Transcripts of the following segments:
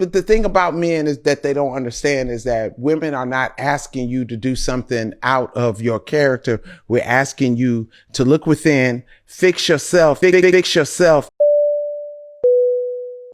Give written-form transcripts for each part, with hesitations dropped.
But the thing about men is that they don't understand is that women are not asking you to do something out of your character. We're asking you to look within, fix yourself, fix yourself.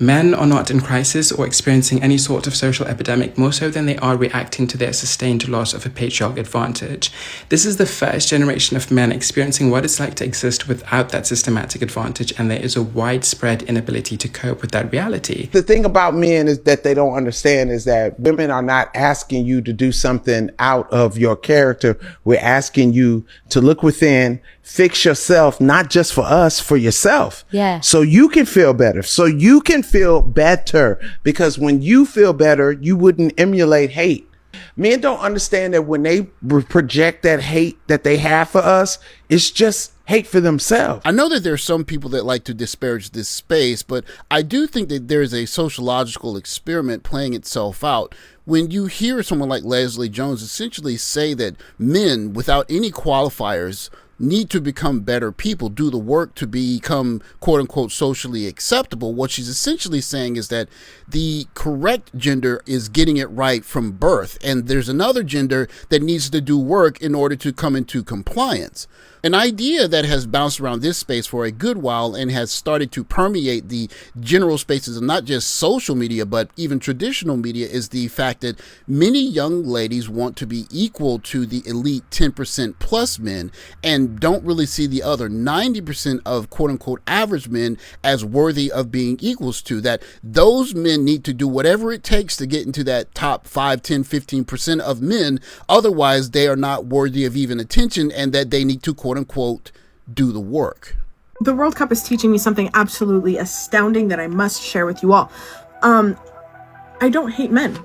Men are not in crisis or experiencing any sort of social epidemic more so than they are reacting to their sustained loss of a patriarchal advantage. This is the first generation of men experiencing what it's like to exist without that systematic advantage, and there is a widespread inability to cope with that reality. The thing about men is that they don't understand is that women are not asking you to do something out of your character. We're asking you to look within, fix yourself, not just for us, for yourself. Yeah. So you can feel better. So you can feel better, because when you feel better, you wouldn't emulate hate. Men don't understand that when they project that hate that they have for us, it's just hate for themselves. I know that there are some people that like to disparage this space, but I do think that there's a sociological experiment playing itself out. When you hear someone like Leslie Jones essentially say that men, without any qualifiers, need to become better people, do the work to become quote unquote socially acceptable, what she's essentially saying is that the correct gender is getting it right from birth, and there's another gender that needs to do work in order to come into compliance. An idea that has bounced around this space for a good while and has started to permeate the general spaces of not just social media, but even traditional media, is the fact that many young ladies want to be equal to the elite 10% plus men and don't really see the other 90% of quote unquote average men as worthy of being equals to. That those men need to do whatever it takes to get into that top 5, 10, 15% of men. Otherwise, they are not worthy of even attention, and that they need to quote unquote do the work. The World Cup is teaching me something absolutely astounding that I must share with you all. I don't hate men.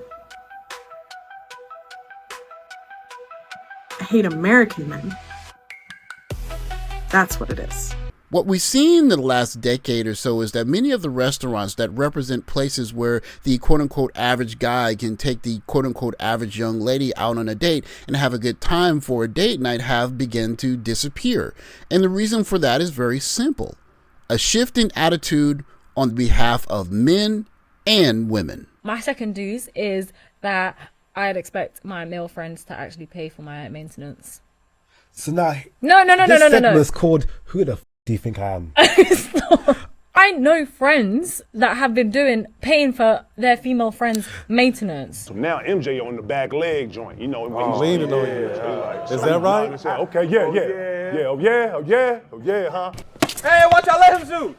I hate American men. That's what it is. What we've seen in the last decade or so is that many of the restaurants that represent places where the quote-unquote average guy can take the quote-unquote average young lady out on a date and have a good time for a date night have begun to disappear. And the reason for that is very simple. A shift in attitude on behalf of men and women. My second dues is that I'd expect my male friends to actually pay for my maintenance. So now, No. this segment is called "Who the F Do You Think I Am?" I know friends that have been paying for their female friends' maintenance. So now MJ on the back leg joint, you know. Leaning on you. Is that right? Okay, yeah, huh? Hey, what y'all let him shoot?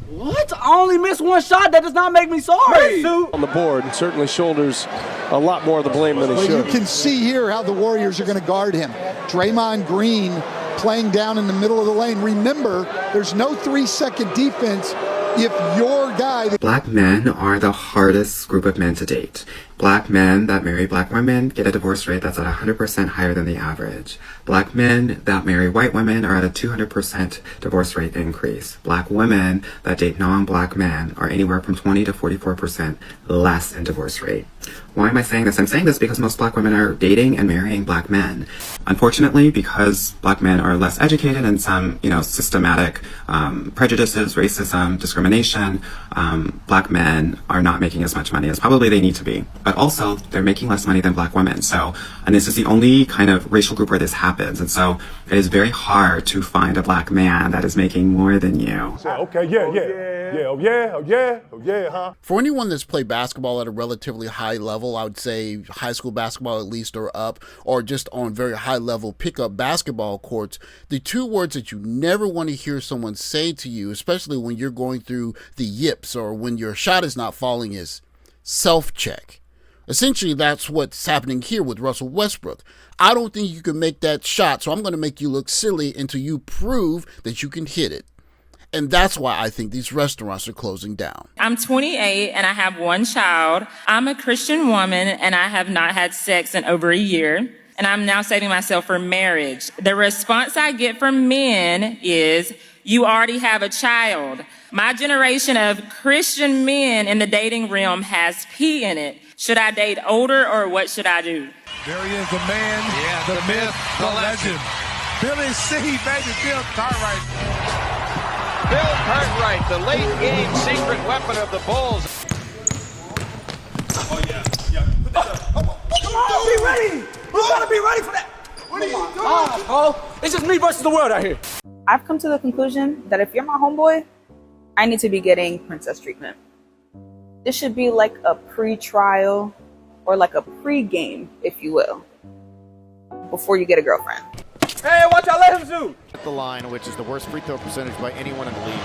What? I only missed one shot. That does not make me sorry. On the board, and certainly shoulders a lot more of the blame than he should. You can see here how the Warriors are going to guard him. Draymond Green playing down in the middle of the lane. Remember, there's no 3-second defense if your guy... Black men are the hardest group of men to date. Black men that marry black women get a divorce rate that's at 100% higher than the average. Black men that marry white women are at a 200% divorce rate increase. Black women that date non-black men are anywhere from 20 to 44% less in divorce rate. Why am I saying this? I'm saying this because most black women are dating and marrying black men. Unfortunately, because black men are less educated and some, systematic prejudices, racism, discrimination, black men are not making as much money as probably they need to be. But also, they're making less money than black women. So, and this is the only kind of racial group where this happens. And so, it is very hard to find a black man that is making more than you. Okay, yeah, huh? For anyone that's played basketball at a relatively high level, I would say high school basketball at least or up, or just on very high level pickup basketball courts, the two words that you never want to hear someone say to you, especially when you're going through the yips or when your shot is not falling, is self-check. Essentially, that's what's happening here with Russell Westbrook. I don't think you can make that shot, so I'm going to make you look silly until you prove that you can hit it. And that's why I think these restaurants are closing down. I'm 28 and I have one child. I'm a Christian woman and I have not had sex in over a year. And I'm now saving myself for marriage. The response I get from men is, you already have a child. My generation of Christian men in the dating realm has P in it. Should I date older or what should I do? There he is, the man, the myth, the legend. Billy C, baby, Bill Cartwright. Bill Cartwright, the late game secret weapon of the Bulls. better be ready for that. What are you doing? Oh, it's just me versus the world out here. I've come to the conclusion that if you're my homeboy, I need to be getting princess treatment. This should be like a pre-trial or like a pre-game, if you will, before you get a girlfriend. Hey, watch out, let him shoot. At the line, which is the worst free throw percentage by anyone in the league.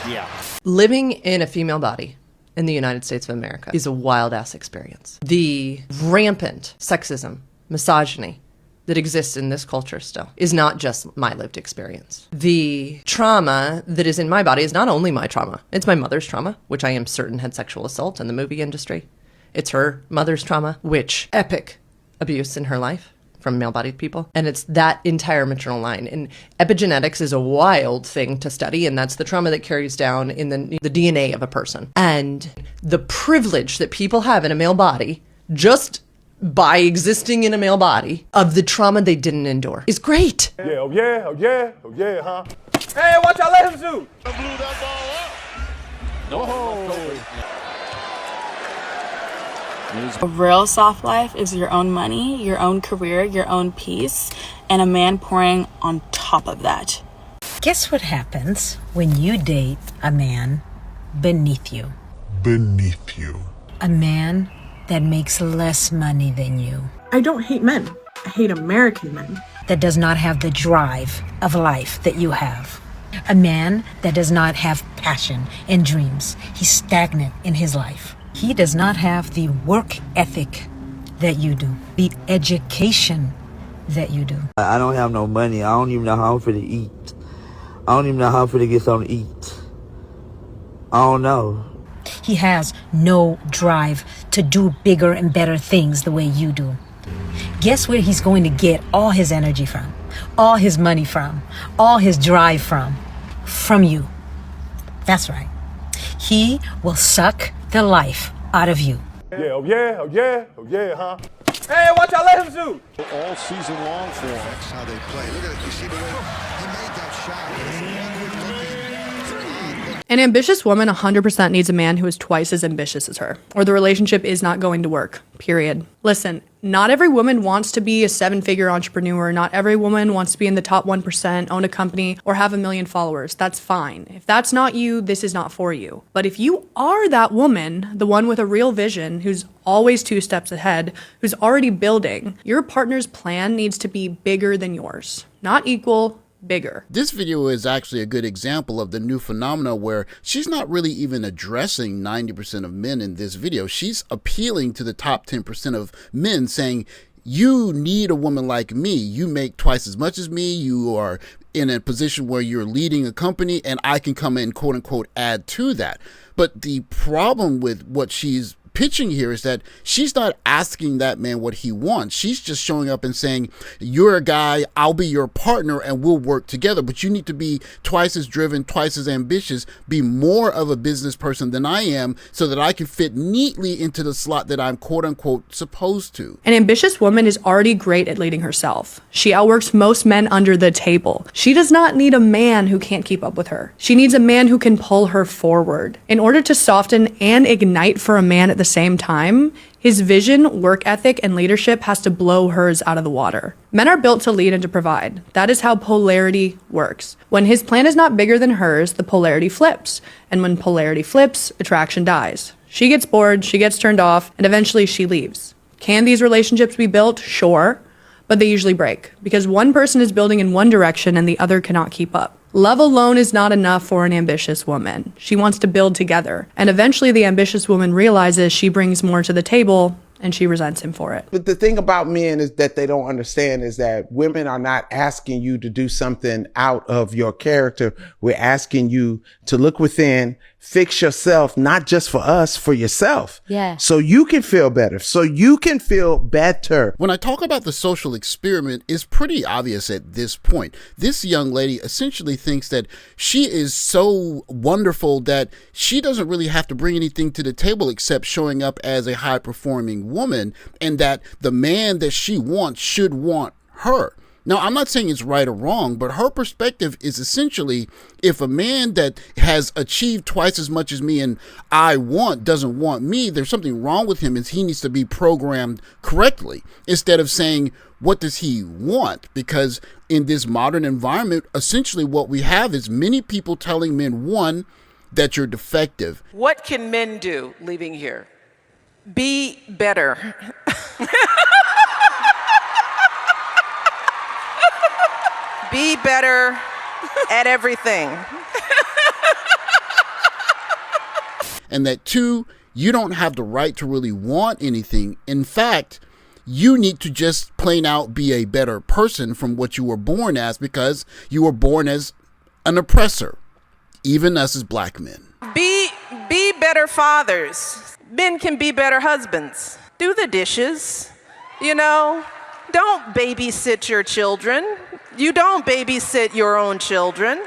Yeah. Living in a female body in the United States of America is a wild-ass experience. The rampant sexism, misogyny that exists in this culture still is not just my lived experience. The trauma that is in my body is not only my trauma. It's my mother's trauma, which I am certain had sexual assault in the movie industry. It's her mother's trauma, which epic abuse in her life from male-bodied people. And it's that entire maternal line. And epigenetics is a wild thing to study, and that's the trauma that carries down in the DNA of a person. And the privilege that people have in a male body, just by existing in a male body, of the trauma they didn't endure is great. Yeah, oh yeah, oh yeah, oh yeah, huh? Hey, watch out, let him shoot. Blew that ball up. A real soft life is your own money, your own career, your own peace, and a man pouring on top of that. Guess what happens when you date a man beneath you? Beneath you. A man that makes less money than you. I don't hate men. I hate American men. That does not have the drive of life that you have. A man that does not have passion and dreams. He's stagnant in his life. He does not have the work ethic that you do, the education that you do. I don't have no money. I don't even know how I'm finna eat. I don't even know how I'm finna get something to eat. I don't know. He has no drive to do bigger and better things the way you do. Guess where he's going to get all his energy from, all his money from, all his drive from? From you. That's right. He will suck the life out of you. Yeah, oh yeah, oh yeah, oh yeah, huh? Hey, watch out, let him shoot. All season long for him. That's how they play. Look at it. You see the way he made that shot. An ambitious woman 100% needs a man who is twice as ambitious as her, or the relationship is not going to work, period. Listen, not every woman wants to be a 7-figure entrepreneur. Not every woman wants to be in the top 1%, own a company, or have 1 million followers. That's fine. If that's not you, this is not for you. But if you are that woman, the one with a real vision, who's always 2 steps ahead, who's already building, your partner's plan needs to be bigger than yours. Not equal, bigger. This video is actually a good example of the new phenomena where she's not really even addressing 90% of men in this video. She's appealing to the top 10% of men, saying, you need a woman like me. You make twice as much as me. You are in a position where you're leading a company, and I can come in, quote unquote, add to that. But the problem with what she's pitching here is that she's not asking that man what he wants. She's just showing up and saying, you're a guy, I'll be your partner, and we'll work together. But you need to be twice as driven, twice as ambitious, be more of a business person than I am, so that I can fit neatly into the slot that I'm, quote unquote, supposed to. An ambitious woman is already great at leading herself. She outworks most men under the table. She does not need a man who can't keep up with her. She needs a man who can pull her forward. In order to soften and ignite for a man at the same time, his vision, work ethic, and leadership has to blow hers out of the water. Men are built to lead and to provide. That is how polarity works. When his plan is not bigger than hers, the polarity flips. And when polarity flips, attraction dies. She gets bored, she gets turned off, and eventually she leaves. Can these relationships be built? Sure. But they usually break because one person is building in one direction and the other cannot keep up. Love alone is not enough for an ambitious woman. She wants to build together. And eventually the ambitious woman realizes she brings more to the table and she resents him for it. But the thing about men is that they don't understand is that women are not asking you to do something out of your character. We're asking you to look within, fix yourself, not just for us, for yourself. Yeah. So you can feel better. So you can feel better. When I talk about the social experiment, it's pretty obvious at this point. This young lady essentially thinks that she is so wonderful that she doesn't really have to bring anything to the table except showing up as a high-performing woman, and that the man that she wants should want her. Now, I'm not saying it's right or wrong, but her perspective is essentially, if a man that has achieved twice as much as me and doesn't want me, there's something wrong with him, and he needs to be programmed correctly, instead of saying, what does he want? Because in this modern environment, essentially what we have is many people telling men, one, that you're defective. What can men do leaving here? Be better. Be better at everything. And that two, you don't have the right to really want anything. In fact, you need to just plain out be a better person from what you were born as, because you were born as an oppressor, even us as black men. Be better fathers. Men can be better husbands. Do the dishes. Don't babysit your children. You don't babysit your own children.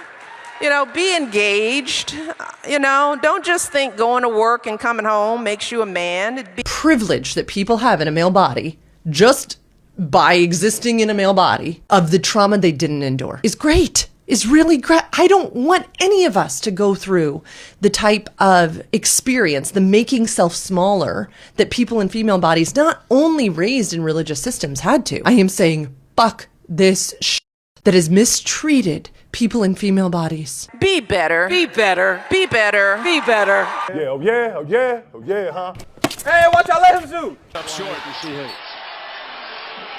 Be engaged. Don't just think going to work and coming home makes you a man. Privilege that people have in a male body, just by existing in a male body, of the trauma they didn't endure, is great. Is really great. I don't want any of us to go through the type of experience, the making self smaller, that people in female bodies, not only raised in religious systems, had to. I am saying, fuck this that has mistreated people in female bodies. Be better. Be better. Be better. Be better. Yeah, oh yeah, oh yeah, oh yeah, huh? Hey, watch out, let him shoot. Up short. You see him.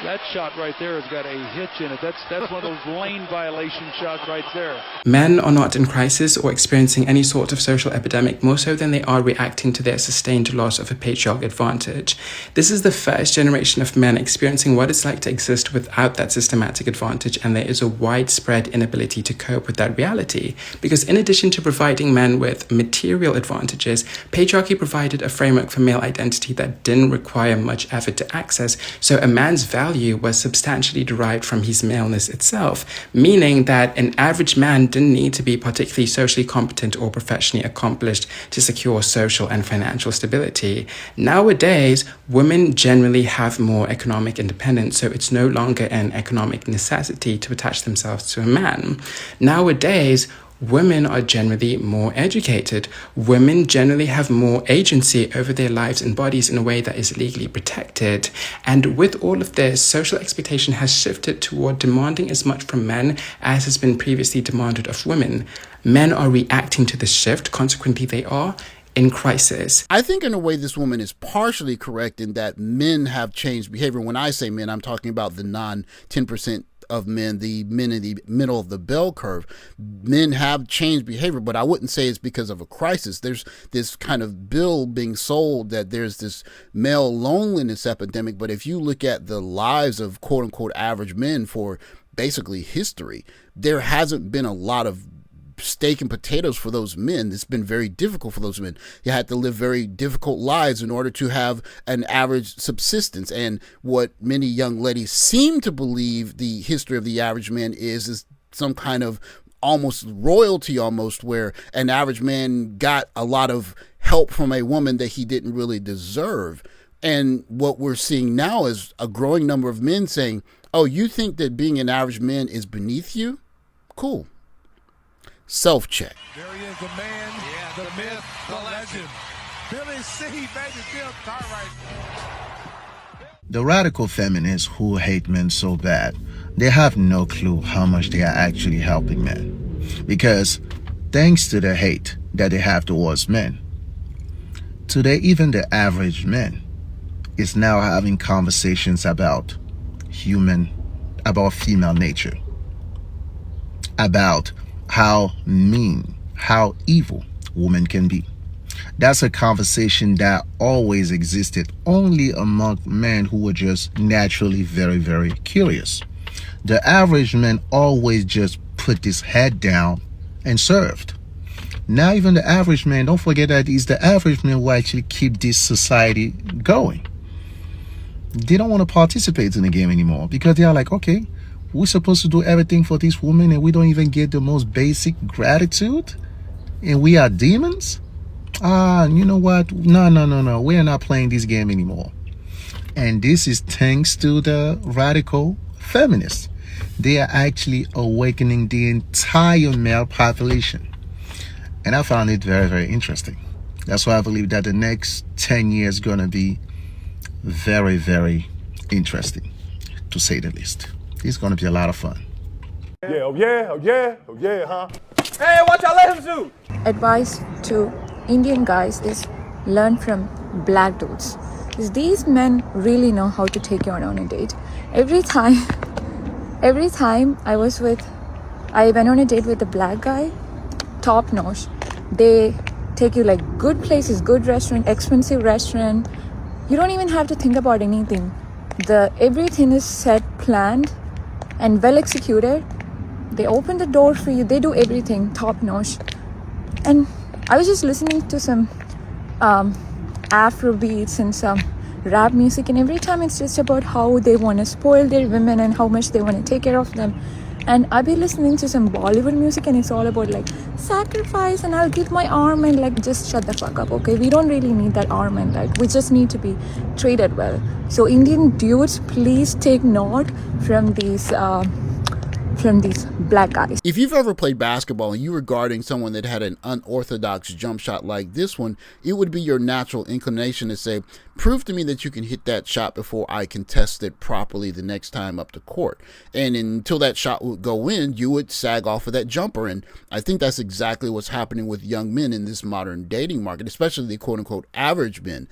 That shot right there has got a hitch in it. That's one of those lane violation shots right there. Men are not in crisis or experiencing any sort of social epidemic, more so than they are reacting to their sustained loss of a patriarchal advantage. This is the first generation of men experiencing what it's like to exist without that systematic advantage, and there is a widespread inability to cope with that reality. Because in addition to providing men with material advantages, patriarchy provided a framework for male identity that didn't require much effort to access, so a man's value was substantially derived from his maleness itself, meaning that an average man didn't need to be particularly socially competent or professionally accomplished to secure social and financial stability. Nowadays, women generally have more economic independence, so it's no longer an economic necessity to attach themselves to a man. Nowadays, women are generally more educated. Women generally have more agency over their lives and bodies in a way that is legally protected. And with all of this, social expectation has shifted toward demanding as much from men as has been previously demanded of women. Men are reacting to this shift. Consequently, they are in crisis. I think in a way this woman is partially correct in that men have changed behavior. When I say men, I'm talking about the non-10% of men, the men in the middle of the bell curve. Men have changed behavior, but I wouldn't say it's because of a crisis. There's this kind of bill being sold that there's this male loneliness epidemic, but if you look at the lives of quote unquote average men for basically history, there hasn't been a lot of steak and potatoes for those men. It's been very difficult for those men. You had to live very difficult lives in order to have an average subsistence. And what many young ladies seem to believe the history of the average man is some kind of almost royalty, almost, where an average man got a lot of help from a woman that he didn't really deserve. And what we're seeing now is a growing number of men saying, oh, you think that being an average man is beneath you? Cool. Self-check. There he is, the man, the myth, the legend. Billy C, baby, Bill Cartwright. The radical feminists who hate men so bad, they have no clue how much they are actually helping men. Because thanks to the hate that they have towards men, today even the average man is now having conversations about female nature, about how mean, how evil women can be. That's a conversation that always existed only among men who were just naturally very, very curious. The average man always just put his head down and served. Now even the average man, don't forget that it's the average man who actually keep this society going. They don't want to participate in the game anymore because they are like, okay, we're supposed to do everything for these women and we don't even get the most basic gratitude? And we are demons? You know what? No. We're not playing this game anymore. And this is thanks to the radical feminists. they are actually awakening the entire male population. And I found it very, very interesting. That's why I believe that the next 10 years is going to be very, very interesting, to say the least. It's going to be a lot of fun. Yeah, oh yeah, oh yeah, oh yeah, huh? Hey, watch out, let him shoot. Advice to Indian guys is learn from black dudes. Because these men really know how to take you on a date. Every time I went on a date with a black guy, top notch. They take you like good places, good restaurant, expensive restaurant. You don't even have to think about anything. Everything is set, planned, and well executed. They open the door for you. They do everything top notch. And I was just listening to some Afro beats and some rap music, and every time it's just about how they want to spoil their women and how much they want to take care of them. And I'll be listening to some Bollywood music and it's all about like sacrifice and I'll give my arm and like just shut the fuck up, okay? We don't really need that arm and like we just need to be treated well. So Indian dudes, please take note from these black guys. If you've ever played basketball and you were guarding someone that had an unorthodox jump shot like this one, it would be your natural inclination to say, prove to me that you can hit that shot before I can test it properly the next time up the court. And until that shot would go in, you would sag off of that jumper. And I think that's exactly what's happening with young men in this modern dating market, especially the quote unquote average men.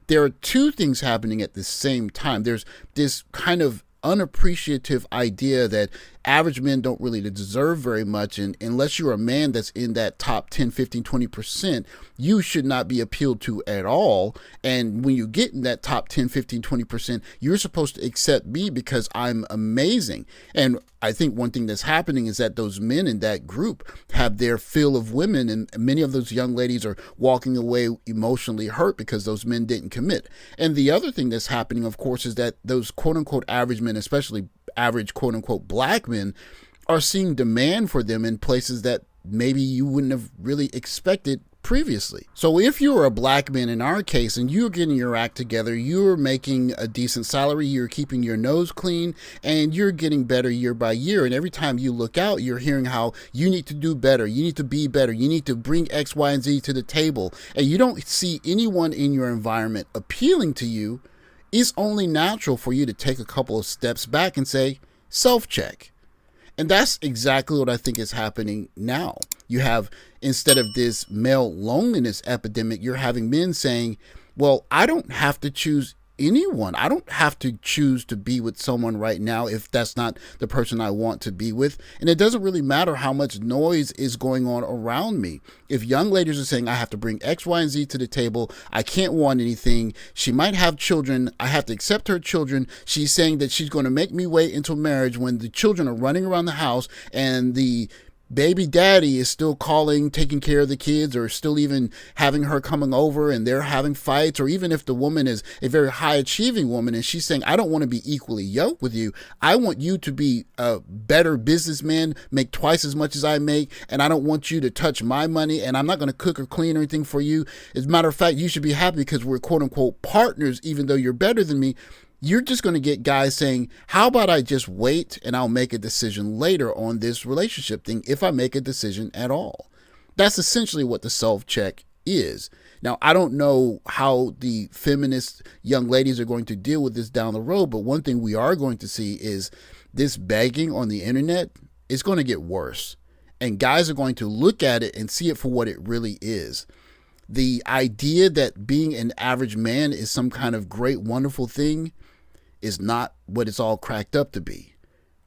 There are two things happening at the same time. There's this kind of unappreciative idea that average men don't really deserve very much, and unless you're a man that's in that top 10, 15, 20%, you should not be appealed to at all. And when you get in that top 10, 15, 20%, you're supposed to accept me because I'm amazing. And I think one thing that's happening is that those men in that group have their fill of women, and many of those young ladies are walking away emotionally hurt because those men didn't commit. And the other thing that's happening, of course, is that those quote unquote average men, especially average quote unquote black men, are seeing demand for them in places that maybe you wouldn't have really expected previously. So if you're a black man in our case and you're getting your act together, you're making a decent salary, you're keeping your nose clean, and you're getting better year by year, and every time you look out, you're hearing how you need to do better, you need to be better, you need to bring X, Y, and Z to the table, and you don't see anyone in your environment appealing to you, it's only natural for you to take a couple of steps back and say, self-check. And that's exactly what I think is happening now. You have, instead of this male loneliness epidemic, you're having men saying, well, I don't have to choose anyone. I don't have to choose to be with someone right now if that's not the person I want to be with. And it doesn't really matter how much noise is going on around me. If young ladies are saying I have to bring X, Y, and Z to the table, I can't want anything. She might have children. I have to accept her children. She's saying that she's going to make me wait until marriage when the children are running around the house and the baby daddy is still calling, taking care of the kids, or still even having her coming over and they're having fights. Or even if the woman is a very high achieving woman and she's saying, I don't want to be equally yoked with you. I want you to be a better businessman, make twice as much as I make, and I don't want you to touch my money, and I'm not going to cook or clean or anything for you. As a matter of fact, you should be happy because we're quote unquote partners, even though you're better than me. You're just going to get guys saying, how about I just wait and I'll make a decision later on this relationship thing if I make a decision at all. That's essentially what the self-check is. Now, I don't know how the feminist young ladies are going to deal with this down the road, but one thing we are going to see is this begging on the internet is going to get worse. And guys are going to look at it and see it for what it really is. The idea that being an average man is some kind of great, wonderful thing is not what it's all cracked up to be.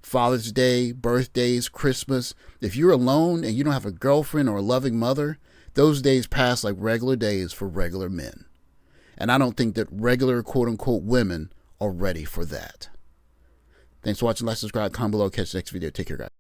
Father's Day, birthdays, Christmas. If you're alone and you don't have a girlfriend or a loving mother, those days pass like regular days for regular men. And I don't think that regular quote unquote women are ready for that. Thanks for watching. Like, subscribe, comment below, catch the next video. Take care, guys.